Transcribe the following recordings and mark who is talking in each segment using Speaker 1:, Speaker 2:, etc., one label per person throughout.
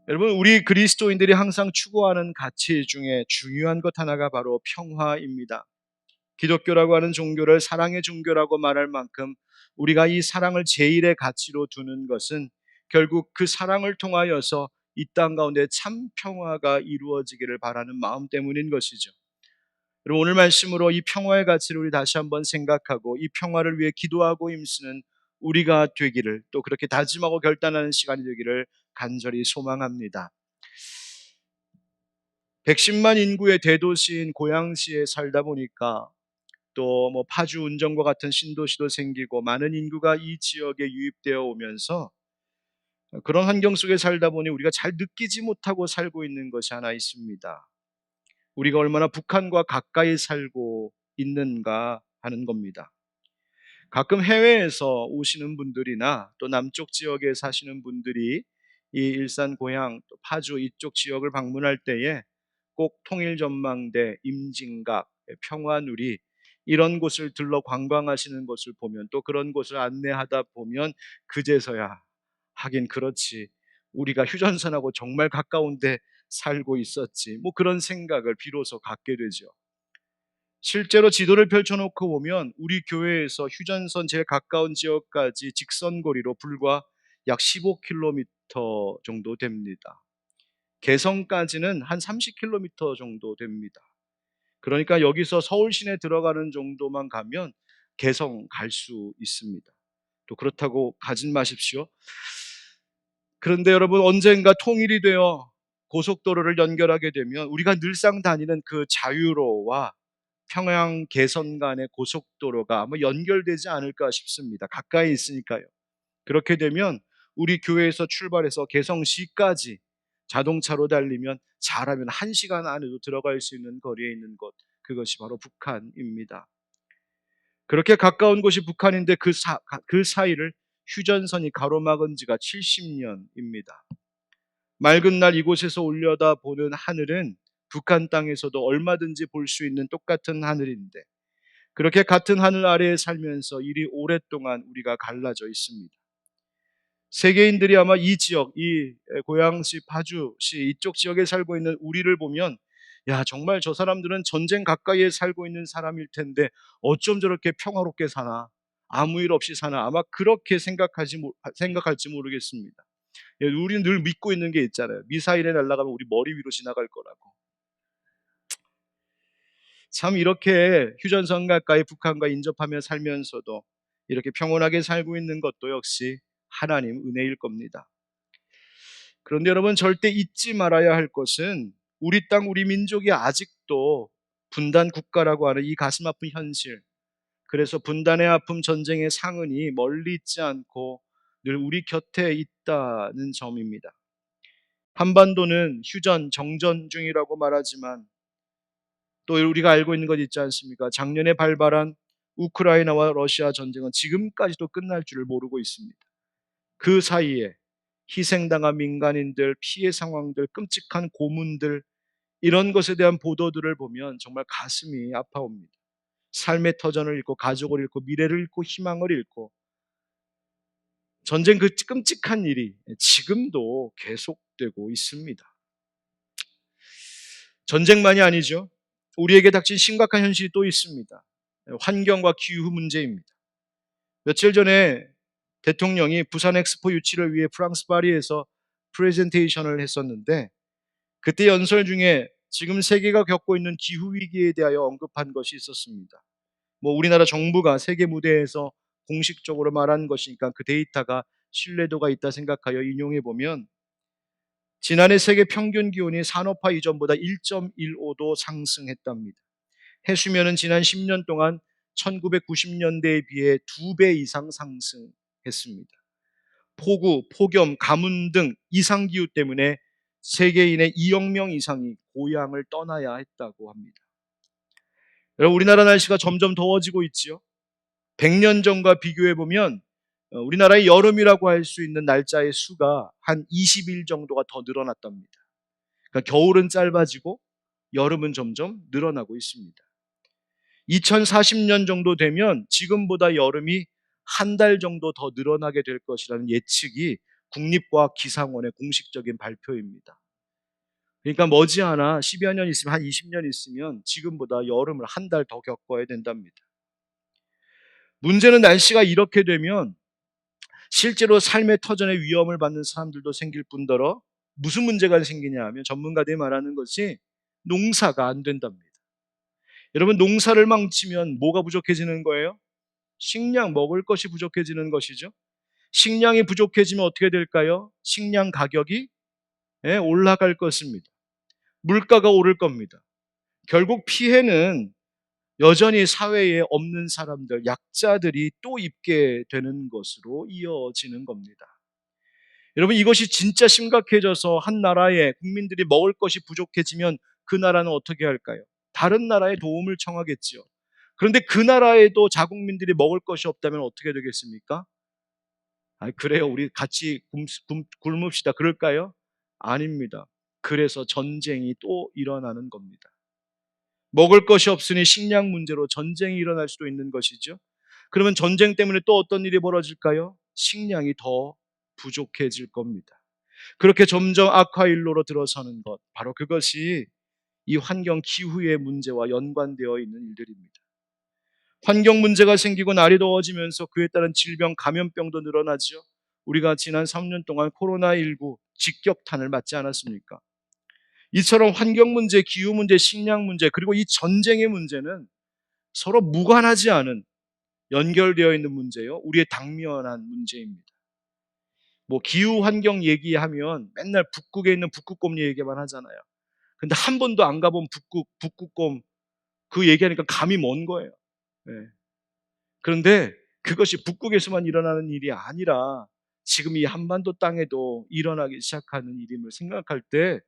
Speaker 1: 여러분, 우리 그리스도인들이 항상 추구하는 가치 중에 중요한 것 하나가 바로 평화입니다. 기독교라고 하는 종교를 사랑의 종교라고 말할 만큼 우리가 이 사랑을 제일의 가치로 두는 것은 결국 그 사랑을 통하여서 이 땅 가운데 참 평화가 이루어지기를 바라는 마음 때문인 것이죠. 여러분, 오늘 말씀으로 이 평화의 가치를 우리 다시 한번 생각하고 이 평화를 위해 기도하고 힘쓰는 우리가 되기를, 또 그렇게 다짐하고 결단하는 시간이 되기를 간절히 소망합니다. 110만 인구의 대도시인 고양시에 살다 보니까 또 뭐 파주 운정과 같은 신도시도 생기고 많은 인구가 이 지역에 유입되어 오면서 그런 환경 속에 살다 보니 우리가 잘 느끼지 못하고 살고 있는 것이 하나 있습니다. 우리가 얼마나 북한과 가까이 살고 있는가 하는 겁니다. 가끔 해외에서 오시는 분들이나 또 남쪽 지역에 사시는 분들이 이 일산, 고양, 또 파주 이쪽 지역을 방문할 때에 꼭 통일전망대, 임진각, 평화누리 이런 곳을 들러 관광하시는 것을 보면, 또 그런 곳을 안내하다 보면 그제서야 하긴 그렇지, 우리가 휴전선하고 정말 가까운데 살고 있었지, 뭐 그런 생각을 비로소 갖게 되죠. 실제로 지도를 펼쳐놓고 보면 우리 교회에서 휴전선 제일 가까운 지역까지 직선거리로 불과 약 15km 정도 됩니다. 개성까지는 한 30km 정도 됩니다. 그러니까 여기서 서울 시내 들어가는 정도만 가면 개성 갈 수 있습니다. 또 그렇다고 가진 마십시오. 그런데 여러분, 언젠가 통일이 되어 고속도로를 연결하게 되면 우리가 늘상 다니는 그 자유로와 평양 개선 간의 고속도로가 아마 연결되지 않을까 싶습니다. 가까이 있으니까요. 그렇게 되면 우리 교회에서 출발해서 개성시까지 자동차로 달리면 잘하면 1시간 안에도 들어갈 수 있는 거리에 있는 곳, 그것이 바로 북한입니다. 그렇게 가까운 곳이 북한인데 그 사이를 휴전선이 가로막은 지가 70년입니다. 맑은 날 이곳에서 올려다 보는 하늘은 북한 땅에서도 얼마든지 볼 수 있는 똑같은 하늘인데, 그렇게 같은 하늘 아래에 살면서 이리 오랫동안 우리가 갈라져 있습니다. 세계인들이 아마 이 지역, 이 고양시, 파주시 이쪽 지역에 살고 있는 우리를 보면, 야, 정말 저 사람들은 전쟁 가까이에 살고 있는 사람일 텐데 어쩜 저렇게 평화롭게 사나, 아무 일 없이 사나, 아마 그렇게 생각할지 모르겠습니다. 예, 우리는 늘 믿고 있는 게 있잖아요. 미사일에 날아가면 우리 머리 위로 지나갈 거라고. 참, 이렇게 휴전선 가까이 북한과 인접하며 살면서도 이렇게 평온하게 살고 있는 것도 역시 하나님 은혜일 겁니다. 그런데 여러분, 절대 잊지 말아야 할 것은 우리 땅, 우리 민족이 아직도 분단 국가라고 하는 이 가슴 아픈 현실, 그래서 분단의 아픔, 전쟁의 상흔이 멀리 있지 않고 늘 우리 곁에 있다는 점입니다. 한반도는 휴전, 정전 중이라고 말하지만 또 우리가 알고 있는 것 있지 않습니까? 작년에 발발한 우크라이나와 러시아 전쟁은 지금까지도 끝날 줄을 모르고 있습니다. 그 사이에 희생당한 민간인들, 피해 상황들, 끔찍한 고문들, 이런 것에 대한 보도들을 보면 정말 가슴이 아파옵니다. 삶의 터전을 잃고, 가족을 잃고, 미래를 잃고, 희망을 잃고, 전쟁 그 끔찍한 일이 지금도 계속되고 있습니다. 전쟁만이 아니죠. 우리에게 닥친 심각한 현실이 또 있습니다. 환경과 기후 문제입니다. 며칠 전에 대통령이 부산 엑스포 유치를 위해 프랑스 파리에서 프레젠테이션을 했었는데, 그때 연설 중에 지금 세계가 겪고 있는 기후 위기에 대하여 언급한 것이 있었습니다. 뭐 우리나라 정부가 세계 무대에서 공식적으로 말한 것이니까 그 데이터가 신뢰도가 있다 생각하여 인용해 보면, 지난해 세계 평균 기온이 산업화 이전보다 1.15도 상승했답니다. 해수면은 지난 10년 동안 1990년대에 비해 2배 이상 상승했습니다. 폭우, 폭염, 가뭄 등 이상기후 때문에 세계인의 2억 명 이상이 고향을 떠나야 했다고 합니다. 여러분, 우리나라 날씨가 점점 더워지고 있지요. 100년 전과 비교해 보면 우리나라의 여름이라고 할 수 있는 날짜의 수가 한 20일 정도가 더 늘어났답니다. 그러니까 겨울은 짧아지고 여름은 점점 늘어나고 있습니다. 2040년 정도 되면 지금보다 여름이 한 달 정도 더 늘어나게 될 것이라는 예측이 국립과학기상원의 공식적인 발표입니다. 그러니까 머지않아 10여 년 있으면, 한 20년 있으면 지금보다 여름을 한 달 더 겪어야 된답니다. 문제는 날씨가 이렇게 되면 실제로 삶의 터전에 위험을 받는 사람들도 생길 뿐더러 무슨 문제가 생기냐 하면, 전문가들이 말하는 것이 농사가 안 된답니다. 여러분, 농사를 망치면 뭐가 부족해지는 거예요? 식량, 먹을 것이 부족해지는 것이죠. 식량이 부족해지면 어떻게 될까요? 식량 가격이 올라갈 것입니다. 물가가 오를 겁니다. 결국 피해는 여전히 사회에 없는 사람들, 약자들이 또 입게 되는 것으로 이어지는 겁니다. 여러분, 이것이 진짜 심각해져서 한 나라의 국민들이 먹을 것이 부족해지면 그 나라는 어떻게 할까요? 다른 나라의 도움을 청하겠지요. 그런데 그 나라에도 자국민들이 먹을 것이 없다면 어떻게 되겠습니까? 그래요, 우리 같이 굶읍시다, 그럴까요? 아닙니다. 그래서 전쟁이 또 일어나는 겁니다. 먹을 것이 없으니 식량 문제로 전쟁이 일어날 수도 있는 것이죠. 그러면 전쟁 때문에 또 어떤 일이 벌어질까요? 식량이 더 부족해질 겁니다. 그렇게 점점 악화일로로 들어서는 것, 바로 그것이 이 환경 기후의 문제와 연관되어 있는 일들입니다. 환경 문제가 생기고 날이 더워지면서 그에 따른 질병, 감염병도 늘어나죠. 우리가 지난 3년 동안 코로나19 직격탄을 맞지 않았습니까? 이처럼 환경 문제, 기후 문제, 식량 문제, 그리고 이 전쟁의 문제는 서로 무관하지 않은, 연결되어 있는 문제요, 우리의 당면한 문제입니다. 기후 환경 얘기하면 맨날 북극에 있는 북극곰 얘기만 하잖아요. 근데 한 번도 안 가본 북극곰 그 얘기하니까 감이 먼 거예요. 네. 그런데 그것이 북극에서만 일어나는 일이 아니라 지금 이 한반도 땅에도 일어나기 시작하는 일임을 생각할 때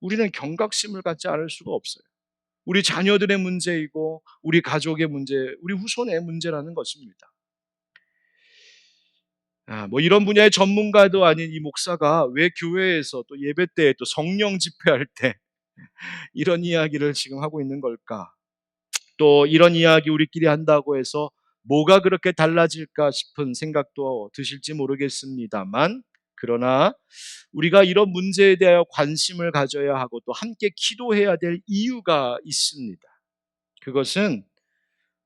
Speaker 1: 우리는 경각심을 갖지 않을 수가 없어요. 우리 자녀들의 문제이고 우리 가족의 문제, 우리 후손의 문제라는 것입니다. 이런 분야의 전문가도 아닌 이 목사가 왜 교회에서 또 예배 때 또 성령 집회할 때 이런 이야기를 지금 하고 있는 걸까? 또 이런 이야기 우리끼리 한다고 해서 뭐가 그렇게 달라질까 싶은 생각도 드실지 모르겠습니다만, 그러나 우리가 이런 문제에 대하여 관심을 가져야 하고 또 함께 기도해야 될 이유가 있습니다. 그것은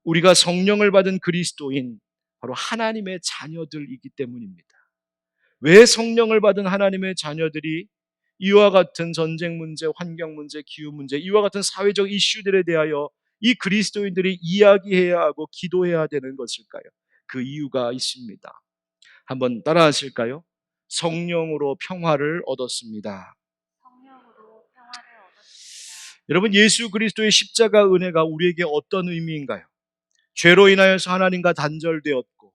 Speaker 1: 우리가 성령을 받은 그리스도인, 바로 하나님의 자녀들이기 때문입니다. 왜 성령을 받은 하나님의 자녀들이 이와 같은 전쟁 문제, 환경 문제, 기후 문제, 이와 같은 사회적 이슈들에 대하여 이 그리스도인들이 이야기해야 하고 기도해야 되는 것일까요? 그 이유가 있습니다. 한번 따라 하실까요? 성령으로 평화를 얻었습니다.
Speaker 2: 성령으로 평화를 얻었습니다.
Speaker 1: 여러분, 예수 그리스도의 십자가 은혜가 우리에게 어떤 의미인가요? 죄로 인하여서 하나님과 단절되었고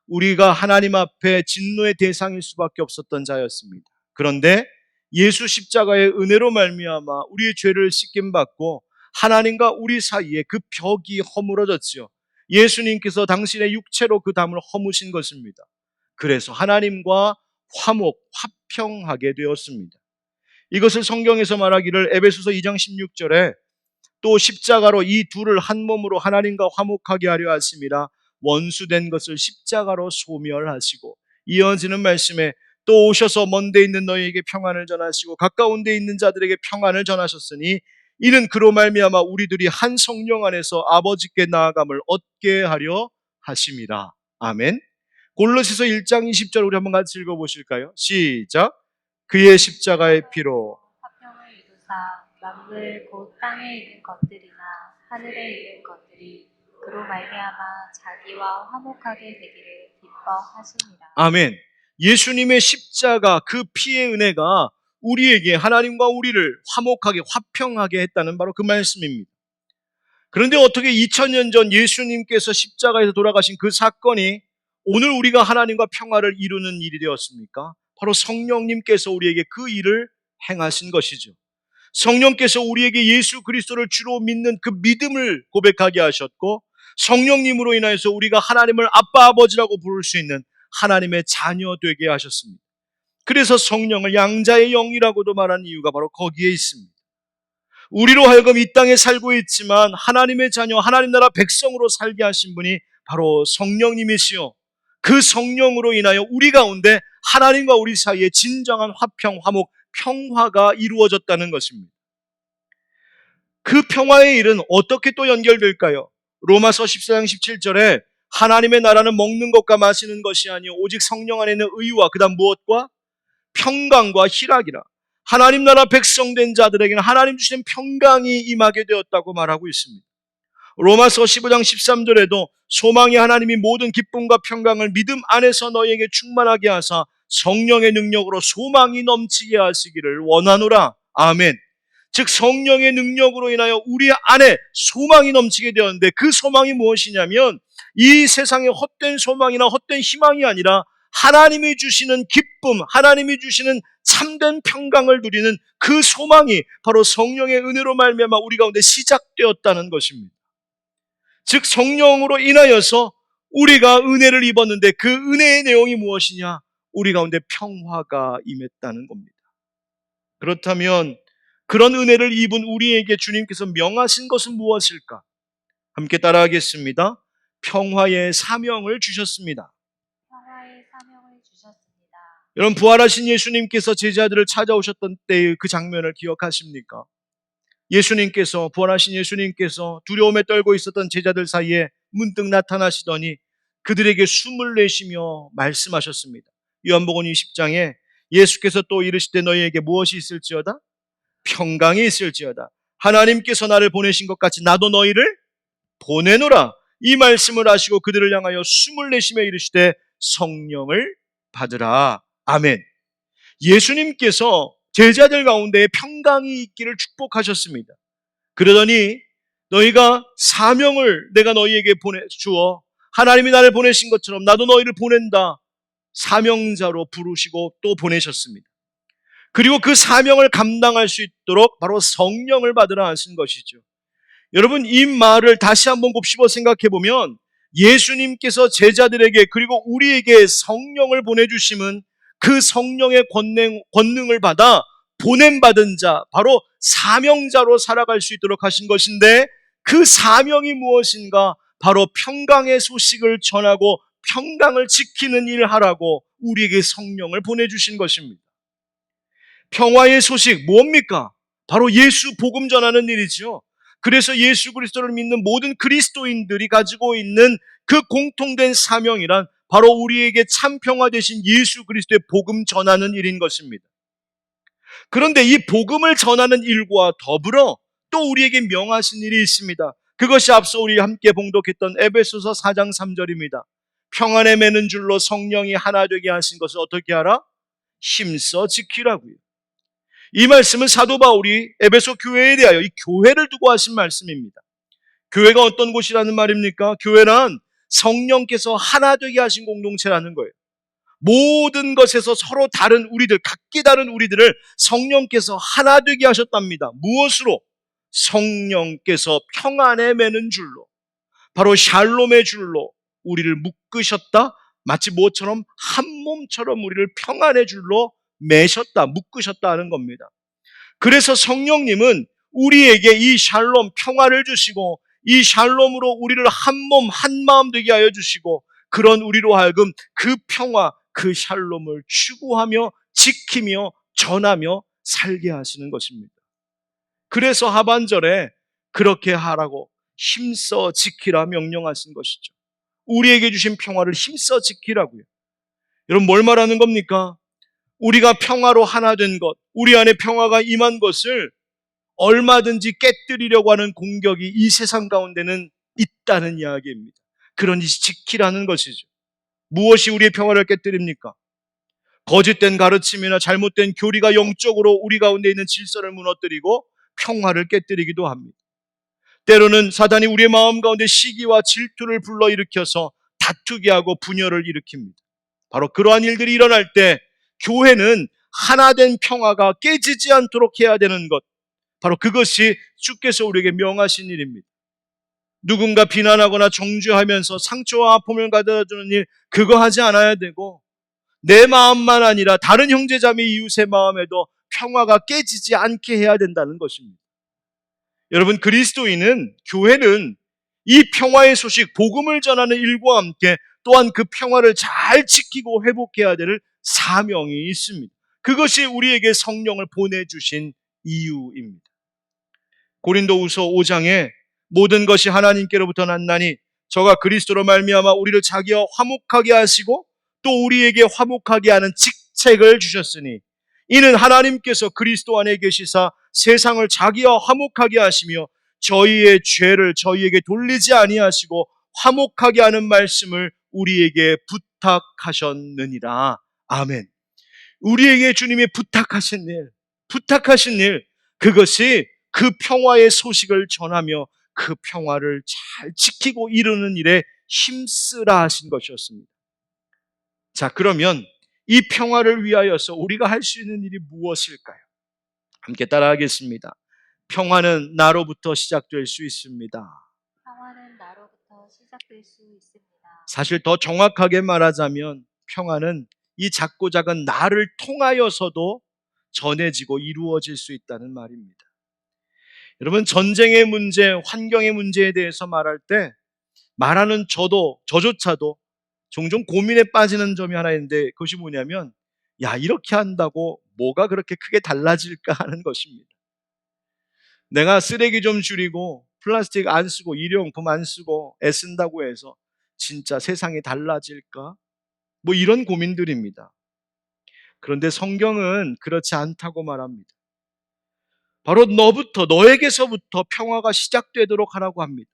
Speaker 1: 우리가 하나님 앞에 진노의 대상일 수밖에 없었던 자였습니다. 그런데 예수 십자가의 은혜로 말미암아 우리의 죄를 씻김 받고 하나님과 우리 사이에 그 벽이 허물어졌지요. 예수님께서 당신의 육체로 그 담을 허무신 것입니다. 그래서 하나님과 화평하게 되었습니다. 이것을 성경에서 말하기를 에베소서 2장 16절에 또 십자가로 이 둘을 한 몸으로 하나님과 화목하게 하려 하심이라, 원수된 것을 십자가로 소멸하시고, 이어지는 말씀에 또 오셔서 먼데 있는 너희에게 평안을 전하시고 가까운 데 있는 자들에게 평안을 전하셨으니 이는 그로 말미암아 우리들이 한 성령 안에서 아버지께 나아감을 얻게 하려 하심이라. 아멘. 골로새서 1장 20절 우리 한번 같이 읽어보실까요? 시작. 그의 십자가의 피로
Speaker 2: 화평을 이루사 만물 곧 땅에 있는 것들이나 하늘에 있는 것들이 그로 말미암아 자기와 화목하게 되기를 기뻐하시니라.
Speaker 1: 아멘. 예수님의 십자가, 그 피의 은혜가 우리에게 하나님과 우리를 화목하게, 화평하게 했다는 바로 그 말씀입니다. 그런데 어떻게 2000년 전 예수님께서 십자가에서 돌아가신 그 사건이 오늘 우리가 하나님과 평화를 이루는 일이 되었습니까? 바로 성령님께서 우리에게 그 일을 행하신 것이죠. 성령께서 우리에게 예수 그리스도를 주로 믿는 그 믿음을 고백하게 하셨고, 성령님으로 인하여서 우리가 하나님을 아빠 아버지라고 부를 수 있는 하나님의 자녀 되게 하셨습니다. 그래서 성령을 양자의 영이라고도 말하는 이유가 바로 거기에 있습니다. 우리로 하여금 이 땅에 살고 있지만 하나님의 자녀, 하나님 나라 백성으로 살게 하신 분이 바로 성령님이시요, 그 성령으로 인하여 우리 가운데 하나님과 우리 사이에 진정한 화평, 화목, 평화가 이루어졌다는 것입니다. 그 평화의 일은 어떻게 또 연결될까요? 로마서 14장 17절에 하나님의 나라는 먹는 것과 마시는 것이 아니요 오직 성령 안에 있는 의와 그다음 무엇과 평강과 희락이라. 하나님 나라 백성된 자들에게는 하나님 주신 평강이 임하게 되었다고 말하고 있습니다. 로마서 15장 13절에도 소망이 하나님이 모든 기쁨과 평강을 믿음 안에서 너희에게 충만하게 하사 성령의 능력으로 소망이 넘치게 하시기를 원하노라. 아멘. 즉 성령의 능력으로 인하여 우리 안에 소망이 넘치게 되었는데 그 소망이 무엇이냐면 이 세상의 헛된 소망이나 헛된 희망이 아니라 하나님이 주시는 기쁨, 하나님이 주시는 참된 평강을 누리는 그 소망이 바로 성령의 은혜로 말미암아 우리 가운데 시작되었다는 것입니다. 즉 성령으로 인하여서 우리가 은혜를 입었는데 그 은혜의 내용이 무엇이냐? 우리 가운데 평화가 임했다는 겁니다. 그렇다면 그런 은혜를 입은 우리에게 주님께서 명하신 것은 무엇일까? 함께 따라하겠습니다. 평화의 사명을 주셨습니다.
Speaker 2: 평화의 사명을 주셨습니다.
Speaker 1: 여러분 부활하신 예수님께서 제자들을 찾아오셨던 때의 그 장면을 기억하십니까? 예수님께서 부활하신 예수님께서 두려움에 떨고 있었던 제자들 사이에 문득 나타나시더니 그들에게 숨을 내쉬며 말씀하셨습니다. 요한복음 20장에 예수께서 또 이르시되 너희에게 무엇이 있을지어다? 평강이 있을지어다. 하나님께서 나를 보내신 것 같이 나도 너희를 보내노라. 이 말씀을 하시고 그들을 향하여 숨을 내쉬며 이르시되 성령을 받으라. 아멘. 예수님께서 제자들 가운데 평강이 있기를 축복하셨습니다. 그러더니 너희가 사명을 내가 너희에게 보내주어 하나님이 나를 보내신 것처럼 나도 너희를 보낸다. 사명자로 부르시고 또 보내셨습니다. 그리고 그 사명을 감당할 수 있도록 바로 성령을 받으라 하신 것이죠. 여러분 이 말을 다시 한번 곱씹어 생각해 보면 예수님께서 제자들에게 그리고 우리에게 성령을 보내주심은 그 성령의 권능을 받아 보냄받은 자, 바로 사명자로 살아갈 수 있도록 하신 것인데 그 사명이 무엇인가? 바로 평강의 소식을 전하고 평강을 지키는 일을 하라고 우리에게 성령을 보내주신 것입니다. 평화의 소식 뭡니까? 바로 예수 복음 전하는 일이죠. 그래서 예수 그리스도를 믿는 모든 그리스도인들이 가지고 있는 그 공통된 사명이란 바로 우리에게 참 평화 되신 예수 그리스도의 복음 전하는 일인 것입니다. 그런데 이 복음을 전하는 일과 더불어 또 우리에게 명하신 일이 있습니다. 그것이 앞서 우리 함께 봉독했던 에베소서 4장 3절입니다. 평안에 매는 줄로 성령이 하나 되게 하신 것을 어떻게 하라? 힘써 지키라고요. 이 말씀은 사도 바울이 에베소 교회에 대하여 이 교회를 두고 하신 말씀입니다. 교회가 어떤 곳이라는 말입니까? 교회란 성령께서 하나 되게 하신 공동체라는 거예요. 모든 것에서 서로 다른 우리들, 각기 다른 우리들을 성령께서 하나 되게 하셨답니다. 무엇으로? 성령께서 평안에 매는 줄로, 바로 샬롬의 줄로 우리를 묶으셨다. 마치 뭐처럼? 한 몸처럼 우리를 평안의 줄로 매셨다, 묶으셨다 하는 겁니다. 그래서 성령님은 우리에게 이 샬롬, 평화를 주시고 이 샬롬으로 우리를 한 몸, 한 마음 되게 하여 주시고 그런 우리로 하여금 그 평화, 그 샬롬을 추구하며 지키며 전하며 살게 하시는 것입니다. 그래서 하반절에 그렇게 하라고 힘써 지키라 명령하신 것이죠. 우리에게 주신 평화를 힘써 지키라고요. 여러분 뭘 말하는 겁니까? 우리가 평화로 하나 된 것, 우리 안에 평화가 임한 것을 얼마든지 깨뜨리려고 하는 공격이 이 세상 가운데는 있다는 이야기입니다. 그러니 지키라는 것이죠. 무엇이 우리의 평화를 깨뜨립니까? 거짓된 가르침이나 잘못된 교리가 영적으로 우리 가운데 있는 질서를 무너뜨리고 평화를 깨뜨리기도 합니다. 때로는 사단이 우리의 마음 가운데 시기와 질투를 불러일으켜서 다투게 하고 분열을 일으킵니다. 바로 그러한 일들이 일어날 때 교회는 하나된 평화가 깨지지 않도록 해야 되는 것, 바로 그것이 주께서 우리에게 명하신 일입니다. 누군가 비난하거나 정죄하면서 상처와 아픔을 가져다주는 일, 그거 하지 않아야 되고 내 마음만 아니라 다른 형제자매 이웃의 마음에도 평화가 깨지지 않게 해야 된다는 것입니다. 여러분 그리스도인은, 교회는 이 평화의 소식, 복음을 전하는 일과 함께 또한 그 평화를 잘 지키고 회복해야 될 사명이 있습니다. 그것이 우리에게 성령을 보내주신 이유입니다. 고린도후서 5장에 모든 것이 하나님께로부터 났나니 저가 그리스도로 말미암아 우리를 자기와 화목하게 하시고 또 우리에게 화목하게 하는 직책을 주셨으니 이는 하나님께서 그리스도 안에 계시사 세상을 자기와 화목하게 하시며 저희의 죄를 저희에게 돌리지 아니하시고 화목하게 하는 말씀을 우리에게 부탁하셨느니라. 아멘. 우리에게 주님이 부탁하신 일, 그것이 그 평화의 소식을 전하며 그 평화를 잘 지키고 이루는 일에 힘쓰라 하신 것이었습니다. 자, 그러면 이 평화를 위하여서 우리가 할 수 있는 일이 무엇일까요? 함께 따라하겠습니다. 평화는 나로부터 시작될 수 있습니다.
Speaker 2: 평화는 나로부터 시작될 수 있습니다.
Speaker 1: 사실 더 정확하게 말하자면 평화는 이 작고 작은 나를 통하여서도 전해지고 이루어질 수 있다는 말입니다. 여러분, 전쟁의 문제, 환경의 문제에 대해서 말할 때 말하는 저조차도 종종 고민에 빠지는 점이 하나 있는데 그것이 뭐냐면 야, 이렇게 한다고 뭐가 그렇게 크게 달라질까 하는 것입니다. 내가 쓰레기 좀 줄이고 플라스틱 안 쓰고 일회용품 안 쓰고 애쓴다고 해서 진짜 세상이 달라질까? 뭐 이런 고민들입니다. 그런데 성경은 그렇지 않다고 말합니다. 바로 너에게서부터 평화가 시작되도록 하라고 합니다.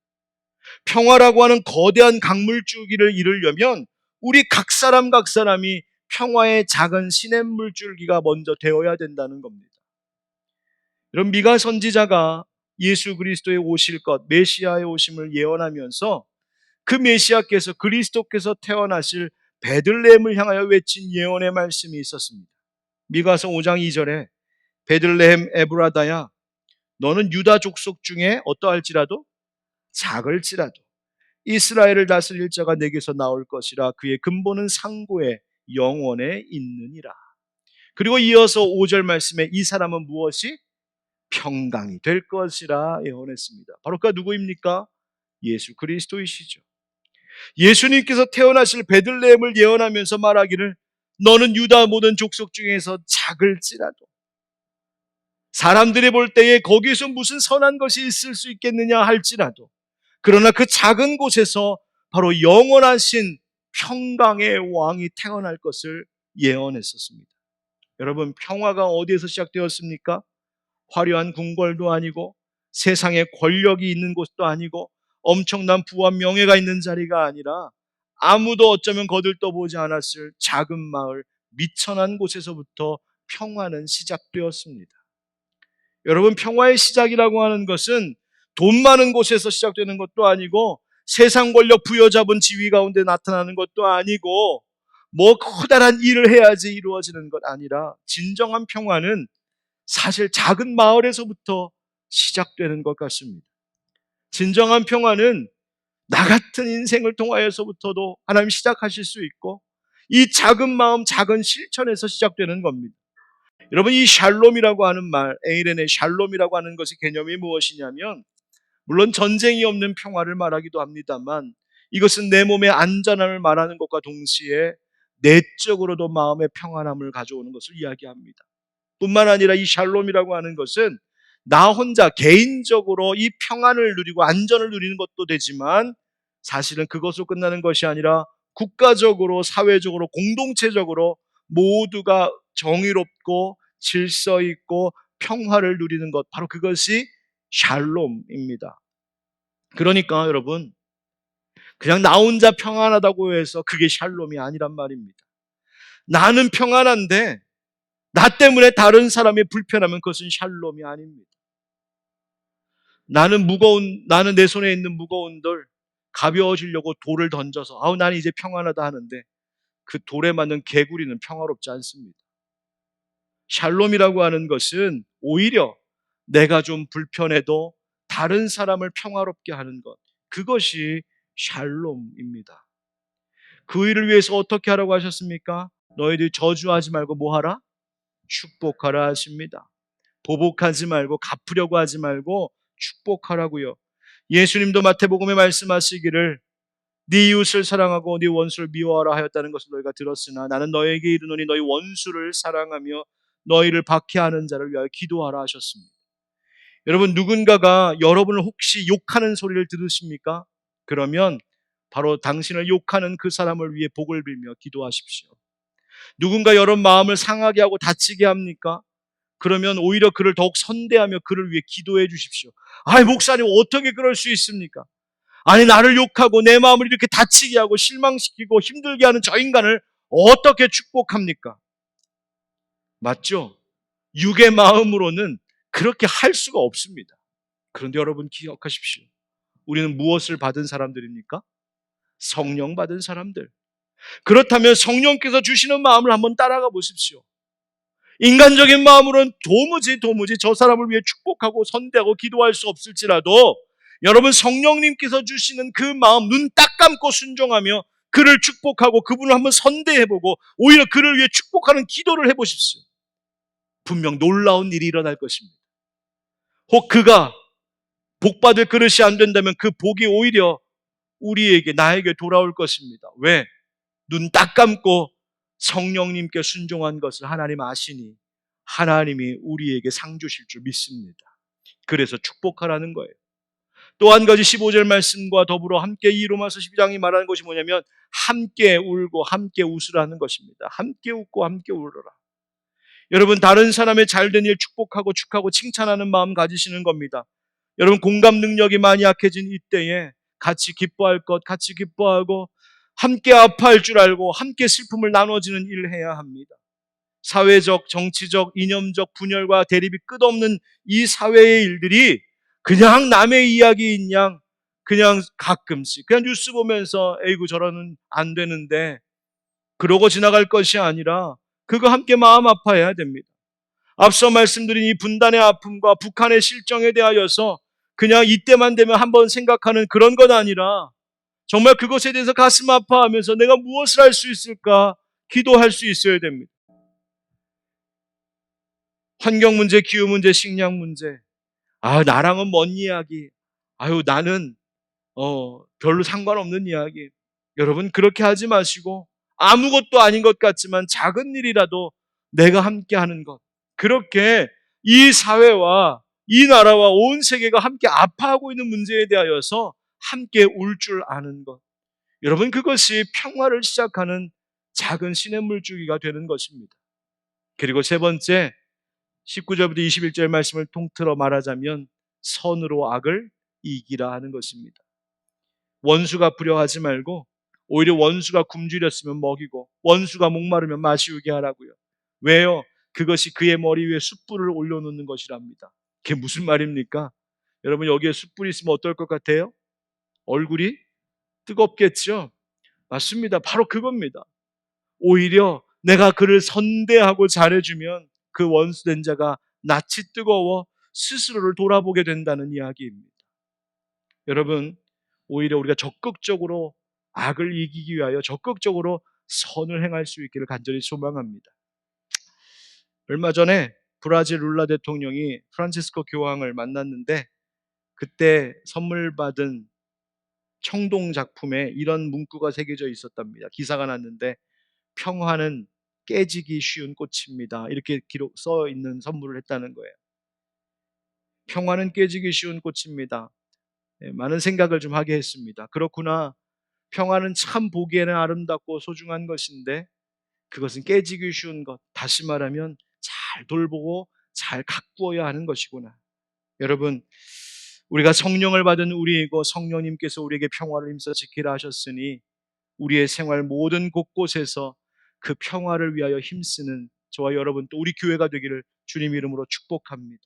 Speaker 1: 평화라고 하는 거대한 강물줄기를 이루려면 우리 각 사람이 평화의 작은 시냇물줄기가 먼저 되어야 된다는 겁니다. 여러분, 미가 선지자가 예수 그리스도의 오실 것, 메시아의 오심을 예언하면서 그 메시아께서 그리스도께서 태어나실 베들레헴을 향하여 외친 예언의 말씀이 있었습니다. 미가서 5장 2절에 베들레헴 에브라다야 너는 유다 족속 중에 어떠할지라도 작을지라도 이스라엘을 다스릴 자가 내게서 나올 것이라 그의 근본은 상고에 영원에 있느니라. 그리고 이어서 5절 말씀에 이 사람은 무엇이? 평강이 될 것이라 예언했습니다. 바로 그가 누구입니까? 예수 그리스도이시죠. 예수님께서 태어나실 베들레헴을 예언하면서 말하기를 너는 유다 모든 족속 중에서 작을지라도 사람들이 볼 때에 거기서 무슨 선한 것이 있을 수 있겠느냐 할지라도 그러나 그 작은 곳에서 바로 영원하신 평강의 왕이 태어날 것을 예언했었습니다. 여러분, 평화가 어디에서 시작되었습니까? 화려한 궁궐도 아니고 세상에 권력이 있는 곳도 아니고 엄청난 부와 명예가 있는 자리가 아니라 아무도 어쩌면 거들떠보지 않았을 작은 마을 미천한 곳에서부터 평화는 시작되었습니다. 여러분, 평화의 시작이라고 하는 것은 돈 많은 곳에서 시작되는 것도 아니고 세상 권력 부여잡은 지위 가운데 나타나는 것도 아니고 뭐 커다란 일을 해야지 이루어지는 것 아니라 진정한 평화는 사실 작은 마을에서부터 시작되는 것 같습니다. 진정한 평화는 나 같은 인생을 통하여서부터도 하나님 시작하실 수 있고 이 작은 마음, 작은 실천에서 시작되는 겁니다. 여러분, 이 샬롬이라고 하는 말, 에이렌의 샬롬이라고 하는 것의 개념이 무엇이냐면 물론 전쟁이 없는 평화를 말하기도 합니다만 이것은 내 몸의 안전함을 말하는 것과 동시에 내적으로도 마음의 평안함을 가져오는 것을 이야기합니다. 뿐만 아니라 이 샬롬이라고 하는 것은 나 혼자 개인적으로 이 평안을 누리고 안전을 누리는 것도 되지만 사실은 그것으로 끝나는 것이 아니라 국가적으로, 사회적으로, 공동체적으로 모두가 정의롭고 질서 있고 평화를 누리는 것, 바로 그것이 샬롬입니다. 그러니까 여러분, 그냥 나 혼자 평안하다고 해서 그게 샬롬이 아니란 말입니다. 나는 평안한데 나 때문에 다른 사람이 불편하면 그것은 샬롬이 아닙니다. 나는 내 손에 있는 무거운 돌 가벼워지려고 돌을 던져서 나는 이제 평안하다 하는데 그 돌에 맞는 개구리는 평화롭지 않습니다. 샬롬이라고 하는 것은 오히려 내가 좀 불편해도 다른 사람을 평화롭게 하는 것, 그것이 샬롬입니다. 그 일을 위해서 어떻게 하라고 하셨습니까? 너희들이 저주하지 말고 뭐 하라? 축복하라 하십니다. 보복하지 말고 갚으려고 하지 말고 축복하라고요. 예수님도 마태복음에 말씀하시기를 네 이웃을 사랑하고 네 원수를 미워하라 하였다는 것을 너희가 들었으나 나는 너희에게 이르노니 너희 원수를 사랑하며 너희를 박해하는 자를 위하여 기도하라 하셨습니다. 여러분, 누군가가 여러분을 혹시 욕하는 소리를 들으십니까? 그러면 바로 당신을 욕하는 그 사람을 위해 복을 빌며 기도하십시오. 누군가 여러분 마음을 상하게 하고 다치게 합니까? 그러면 오히려 그를 더욱 선대하며 그를 위해 기도해 주십시오. 아이, 목사님 어떻게 그럴 수 있습니까? 아니, 나를 욕하고 내 마음을 이렇게 다치게 하고 실망시키고 힘들게 하는 저 인간을 어떻게 축복합니까? 맞죠? 육의 마음으로는 그렇게 할 수가 없습니다. 그런데 여러분 기억하십시오. 우리는 무엇을 받은 사람들입니까? 성령 받은 사람들. 그렇다면 성령께서 주시는 마음을 한번 따라가 보십시오. 인간적인 마음으로는 도무지 저 사람을 위해 축복하고 선대하고 기도할 수 없을지라도 여러분 성령님께서 주시는 그 마음, 눈 딱 감고 순종하며 그를 축복하고 그분을 한번 선대해보고 오히려 그를 위해 축복하는 기도를 해보십시오. 분명 놀라운 일이 일어날 것입니다. 혹 그가 복받을 그릇이 안 된다면 그 복이 오히려 우리에게, 나에게 돌아올 것입니다. 왜? 눈 딱 감고 성령님께 순종한 것을 하나님 아시니 하나님이 우리에게 상 주실 줄 믿습니다. 그래서 축복하라는 거예요. 또 한 가지 15절 말씀과 더불어 함께 이 로마서 12장이 말하는 것이 뭐냐면 함께 울고 함께 웃으라는 것입니다. 함께 웃고 함께 울어라. 여러분, 다른 사람의 잘된 일 축복하고 축하고 칭찬하는 마음 가지시는 겁니다. 여러분, 공감 능력이 많이 약해진 이때에 같이 기뻐할 것, 같이 기뻐하고 함께 아파할 줄 알고 함께 슬픔을 나눠지는 일을 해야 합니다. 사회적, 정치적, 이념적 분열과 대립이 끝없는 이 사회의 일들이 그냥 남의 이야기인 양 그냥 가끔씩 그냥 뉴스 보면서 에이구 저러는 안 되는데 그러고 지나갈 것이 아니라 그거 함께 마음 아파해야 됩니다. 앞서 말씀드린 이 분단의 아픔과 북한의 실정에 대하여서 그냥 이때만 되면 한번 생각하는 그런 건 아니라 정말 그것에 대해서 가슴 아파하면서 내가 무엇을 할 수 있을까 기도할 수 있어야 됩니다. 환경 문제, 기후 문제, 식량 문제. 나랑은 먼 이야기. 나는 별로 상관없는 이야기. 여러분 그렇게 하지 마시고 아무것도 아닌 것 같지만 작은 일이라도 내가 함께 하는 것. 그렇게 이 사회와 이 나라와 온 세계가 함께 아파하고 있는 문제에 대하여서 함께 울 줄 아는 것. 여러분 그것이 평화를 시작하는 작은 신의 물주기가 되는 것입니다. 그리고 세 번째 19절부터 21절 말씀을 통틀어 말하자면 선으로 악을 이기라 하는 것입니다. 원수가 불효하지 말고 오히려 원수가 굶주렸으면 먹이고 원수가 목마르면 마시우게 하라고요. 왜요? 그것이 그의 머리 위에 숯불을 올려놓는 것이랍니다. 그게 무슨 말입니까? 여러분 여기에 숯불이 있으면 어떨 것 같아요? 얼굴이 뜨겁겠죠? 맞습니다. 바로 그겁니다. 오히려 내가 그를 선대하고 잘해주면 그 원수된 자가 낯이 뜨거워 스스로를 돌아보게 된다는 이야기입니다. 여러분, 오히려 우리가 적극적으로 악을 이기기 위하여 적극적으로 선을 행할 수 있기를 간절히 소망합니다. 얼마 전에 브라질 룰라 대통령이 프란치스코 교황을 만났는데 그때 선물 받은 청동 작품에 이런 문구가 새겨져 있었답니다. 기사가 났는데 평화는 깨지기 쉬운 꽃입니다. 이렇게 써 있는 선물을 했다는 거예요. 평화는 깨지기 쉬운 꽃입니다. 많은 생각을 좀 하게 했습니다. 그렇구나. 평화는 참 보기에는 아름답고 소중한 것인데 그것은 깨지기 쉬운 것. 다시 말하면 잘 돌보고 잘 가꾸어야 하는 것이구나. 여러분, 우리가 성령을 받은 우리이고 성령님께서 우리에게 평화를 힘써 지키라 하셨으니 우리의 생활 모든 곳곳에서 그 평화를 위하여 힘쓰는 저와 여러분 또 우리 교회가 되기를 주님 이름으로 축복합니다.